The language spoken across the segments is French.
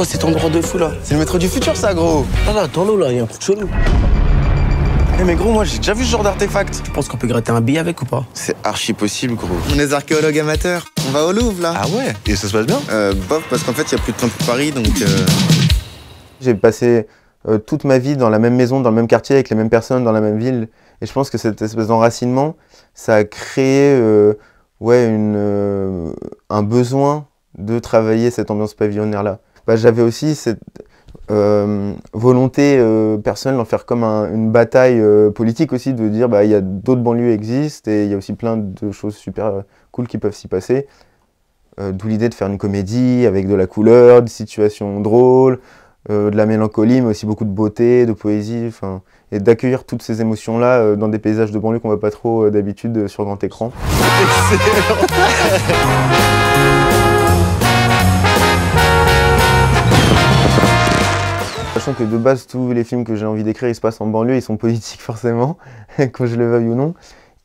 quoi cet endroit de fou là? C'est le métro du futur ça gros. Ah là, attends-nous là, il y a un truc chelou. Eh mais gros, moi j'ai déjà vu ce genre d'artefact. Tu penses qu'on peut gratter un billet avec ou pas? C'est archi possible gros. On est archéologues amateurs. On va au Louvre là. Ah ouais? Et ça se passe bien? Bof, parce qu'en fait il y a plus de temps pour Paris donc... J'ai passé toute ma vie dans la même maison, dans le même quartier, avec les mêmes personnes, dans la même ville. Et je pense que cette espèce d'enracinement, ça a créé un besoin de travailler cette ambiance pavillonnaire-là. J'avais aussi cette volonté personnelle d'en faire comme une bataille politique aussi, de dire il y a d'autres banlieues existent et il y a aussi plein de choses super cool qui peuvent s'y passer. D'où l'idée de faire une comédie avec de la couleur, des situations drôles, de la mélancolie, mais aussi beaucoup de beauté, de poésie, et d'accueillir toutes ces émotions-là dans des paysages de banlieue qu'on voit pas trop d'habitude sur grand écran. Sachant que de base, tous les films que j'ai envie d'écrire, ils se passent en banlieue, ils sont politiques forcément, que je le veuille ou non.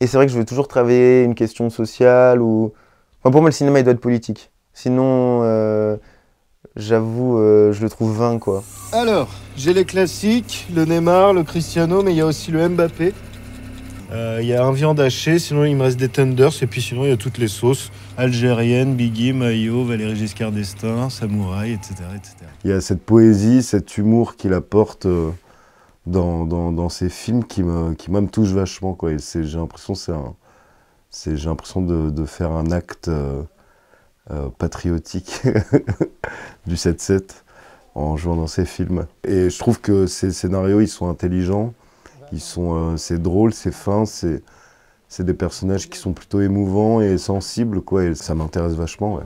Et c'est vrai que je veux toujours travailler une question sociale ou... Enfin, pour moi, le cinéma, il doit être politique. Sinon... J'avoue, je le trouve vain, quoi. Alors, j'ai les classiques, le Neymar, le Cristiano, mais il y a aussi le Mbappé. Il y a un viande hachée, sinon il me reste des tenders, et puis sinon il y a toutes les sauces. Algérienne, Biggie, Mayo, Valéry Giscard d'Estaing, Samouraï, etc., etc. Il y a cette poésie, cet humour qu'il apporte dans ces films qui me touche vachement, quoi. J'ai l'impression de faire un acte... patriotique du 7-7 en jouant dans ces films. Et je trouve que ces scénarios, ils sont intelligents, c'est drôle, c'est fin, c'est des personnages qui sont plutôt émouvants et sensibles, quoi, et ça m'intéresse vachement, ouais.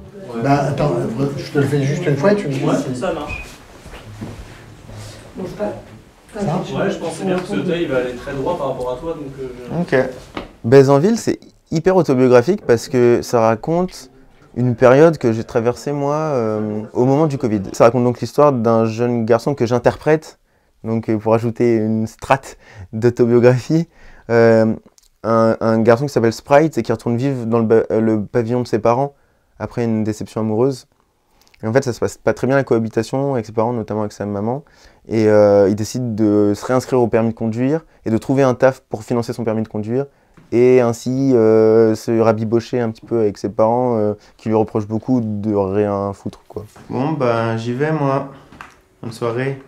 Attends, je te le fais juste une fois, tu me dis. Ouais, ça marche. Bon, ça Ouais, je pensais bien que ce taille va aller très droit par rapport à toi, donc... Ok. Baise en ville, c'est hyper autobiographique parce que ça raconte une période que j'ai traversée, moi, au moment du Covid. Ça raconte donc l'histoire d'un jeune garçon que j'interprète, donc pour ajouter une strate d'autobiographie, un garçon qui s'appelle Sprite et qui retourne vivre dans le pavillon de ses parents après une déception amoureuse. Et en fait, ça se passe pas très bien la cohabitation avec ses parents, notamment avec sa maman. Et il décide de se réinscrire au permis de conduire et de trouver un taf pour financer son permis de conduire. Et ainsi se rabibocher un petit peu avec ses parents qui lui reprochent beaucoup de rien foutre, quoi. Bon, j'y vais, moi. Bonne soirée.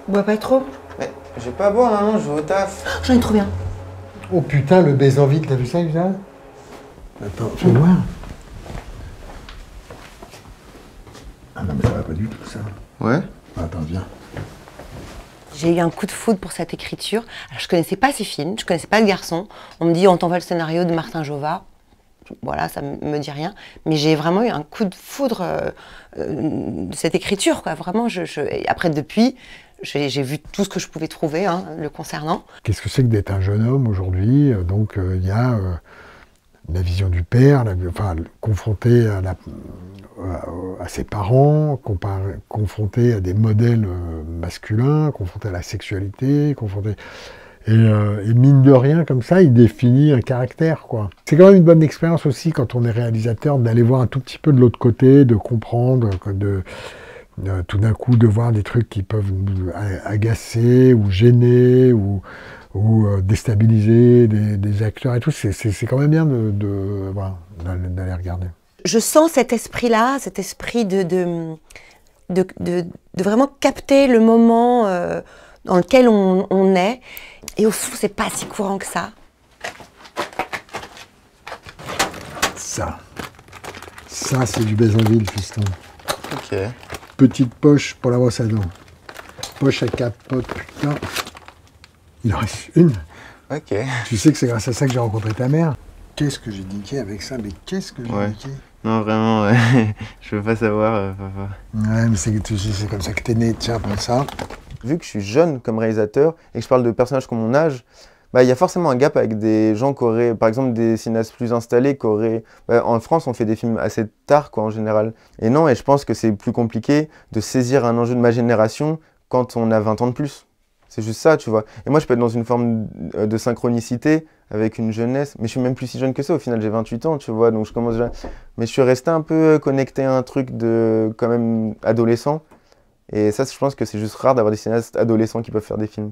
Bois pas trop. Mais je vais pas boire, maman, je vais au taf. J'en ai trop bien. Oh putain, le baise en ville, t'as vu ça, déjà? Attends, fais voir. Ah non, mais ça va pas du tout, ça. Ouais? Attends, viens. J'ai eu un coup de foudre pour cette écriture. Alors, je connaissais pas ces films, je connaissais pas le garçon. On me dit, on t'envoie le scénario de Martin Jova. Voilà, ça me dit rien. Mais j'ai vraiment eu un coup de foudre de cette écriture, quoi. Vraiment, après, depuis, j'ai vu tout ce que je pouvais trouver le concernant. Qu'est-ce que c'est que d'être un jeune homme aujourd'hui? Donc, il y a la vision du père, confronté à ses parents, confronté à des modèles masculins, confronté à la sexualité, et mine de rien, comme ça, il définit un caractère, quoi. C'est quand même une bonne expérience aussi, quand on est réalisateur, d'aller voir un tout petit peu de l'autre côté, de comprendre, tout d'un coup, de voir des trucs qui peuvent nous agacer, ou gêner, ou déstabiliser des acteurs et tout. C'est quand même bien d'aller regarder. Je sens cet esprit-là, cet esprit de vraiment capter le moment dans lequel on est. Et au fond, c'est pas si courant que ça. Ça, c'est du baise en ville, fiston. Ok. Petite poche pour la brosse à dents. Poche à capote, putain. Il en reste une. Ok. Tu sais que c'est grâce à ça que j'ai rencontré ta mère. Qu'est-ce que j'ai niqué avec ça? Mais qu'est-ce que j'ai niqué? Non, vraiment, ouais. Je veux pas savoir, papa. Ouais, mais c'est comme ça que t'es né, tiens, prends ça. Vu que je suis jeune comme réalisateur et que je parle de personnages comme mon âge, il y a forcément un gap avec des gens qui auraient, par exemple, des cinéastes plus installés, qui auraient... en France, on fait des films assez tard, quoi, en général. Et non, et je pense que c'est plus compliqué de saisir un enjeu de ma génération quand on a 20 ans de plus. C'est juste ça, tu vois. Et moi, je peux être dans une forme de synchronicité avec une jeunesse. Mais je suis même plus si jeune que ça, au final j'ai 28 ans, tu vois, donc je commence déjà... Mais je suis resté un peu connecté à un truc de quand même adolescent. Et ça, je pense que c'est juste rare d'avoir des cinéastes adolescents qui peuvent faire des films.